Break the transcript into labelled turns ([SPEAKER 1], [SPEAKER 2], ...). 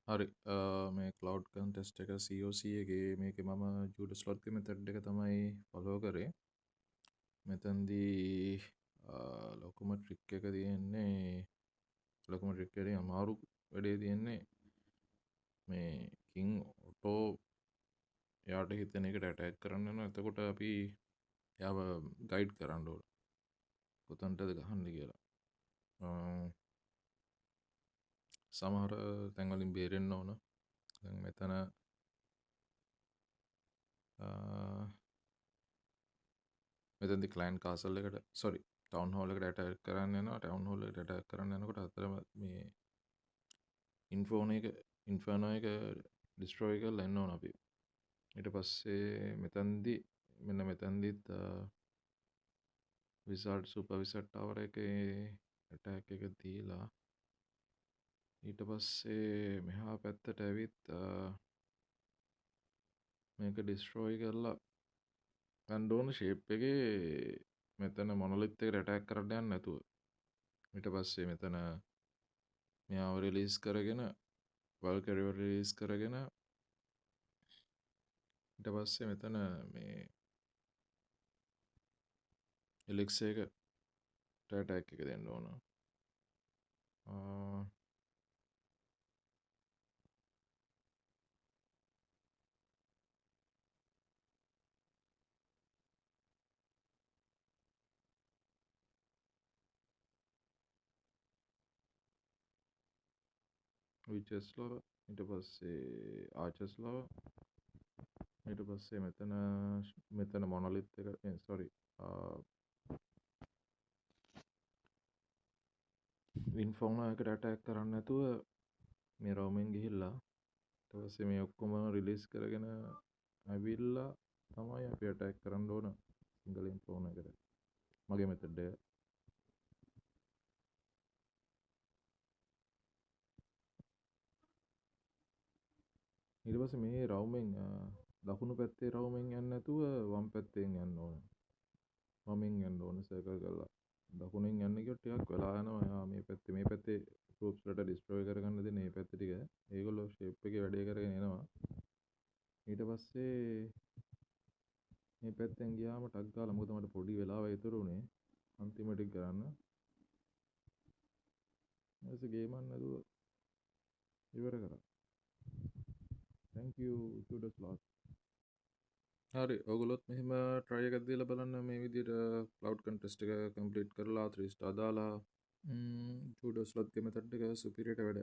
[SPEAKER 1] හරි මේ කලව් කන්ටෙස්ට එක COC එකේ මේක මම ජුඩ ස්ලොත්ක මෙතඩ් එක තමයි ෆොලෝ කරේ මෙතන්දී ලොකුම ට්‍රික් එක තියෙන්නේ ලොකුම ට්‍රික්කරේ අමාරු වැඩේ තියෙන්නේ මේ කින් ඔටෝ යාට හිතන එකට ඇටැක් කරන්න එතකොට අපි යාව ගයිඩ් කරන්න ඕන කොතන්ටද ගහන්න කියලා සමහර තැන්වලින් බේරෙන්න ඕන මෙතන මෙතැදි කලයින් කාසල් එකට සොරි ටවන් හෝල එකට ඇටැක් කරන්න යනවා ටවන් හෝල එකට ඇටැක් කරන්න යනකොට අතරම මේ ඉන්ෆෝන එක ඉන්ෆර්නෝ එක ඩිස්ට්‍රෝයි කරලා එන්න ඕන අපි ඊට පස්සේ මෙතන්දි මෙන්න මෙතන්දිත් විසල්ට් සුපර්විසට් ටවර් එකේ ඇටැක් එක දීලා ඊට පස්සේ මෙහා පැත්තට ඇවිත් මේක ඩිස්ට්‍රෝයි කරලා ගන්න ඕන ෂේප් එකේ මෙතන මොනොලිත් එකට ඇටැක් කරන්න යන්න නැතුව ඊට පස්සේ මෙතන මෙයාව රිලීස් කරගෙන වල්කරිව රිලීස් කරගෙන ඊට පස්සේ මෙතන මේ එලික්ස් එක ටැටැක් එක දෙන්න ඕන විචස්ලව ඊට පස්සේ ආචස්ලව ඊට පස්සේ මෙතන මොනොලිත් එක සොරි ඉන්ෆෝර්න එකට ඇටැක් කරන්න නැතුව මේ රවුමෙන් ගිහිල්ලා ඊට පස්සේ මේ ඔක්කොම රිලීස් කරගෙන ඇවිල්ලා තමයි අපි ඇටැක් කරන්න ඕන සිංගල් ඉන්ෆෝර්න එකට මගේ මෙතඩ් එක ඊට පස්සේ මේ රවුමෙන් දකුණු පැත්තේ රවුමෙන් යන්නේ නැතුව වම් පැත්තෙන් යන්න ඕන වමෙන් යන්න ඕන සර්කල් කරලා දකුණෙන් යන්න ගියොත් ටිකක් වෙලා යනවා එයා මේ පැත්තේ ගෲප්ස් වලට ඩිස්ට්‍රොයි කරගන්න දෙන මේ පැත්ත ටික ඒගොල්ලෝ ෂේප් එකේ වැඩේ කරගෙන එනවා ඊට පස්සේ මේ පැත්තෙන් ගියාම ටක් ගාලා මොකද මට පොඩි වෙලාවක් ඉතුරු වුණේ අන්තිම ටික කරන්න ඊට ගේම් එක නදුව ඉවර කරා thank you Judas Lost හරි ඔයගොල්ලොත් මෙහෙම try එකක් දීලා බලන්න මේ විදිහට cloud contest එක complete කරලා 3 star දාලා Judas Lost ගේ method එක superior වැඩ